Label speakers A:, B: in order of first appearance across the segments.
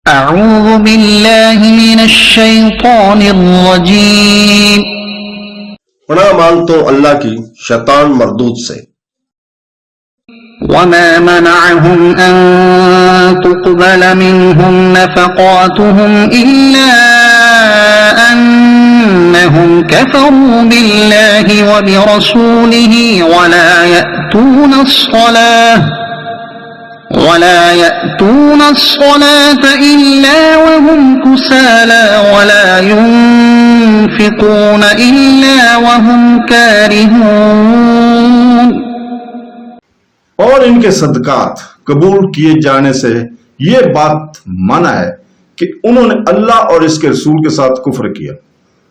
A: اعوذ باللہ من الشیطان الرجیم.
B: پناہ مانگتا ہوں اللہ کی شیطان مردود سے.
A: وما منعهم أن تقبل منهم نفقاتهم إلا أنهم كفروا بالله وبرسوله ولا يأتون الصلاة إلا وهم كسالى ولا ينفقون إلا وهم كارهون.
B: اور ان کے صدقات قبول کیے جانے سے یہ بات منع ہے کہ انہوں نے اللہ اور اس کے رسول کے ساتھ کفر کیا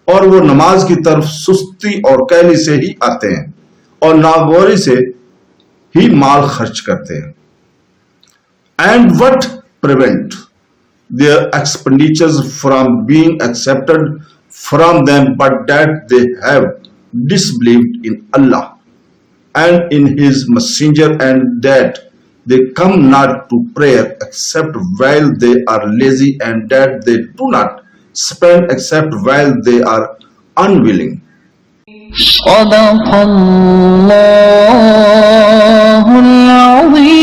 B: اور وہ نماز کی طرف سستی اور کیلی سے ہی آتے ہیں اور ناغوری سے ہی مال خرچ کرتے ہیں. And what prevent their expenditures from being accepted from them but that they have disbelieved in Allah and in his messenger, and that they come not to prayer except while they are lazy, and that they do not spend except while they are unwilling.
A: صدق اللہ العظیم.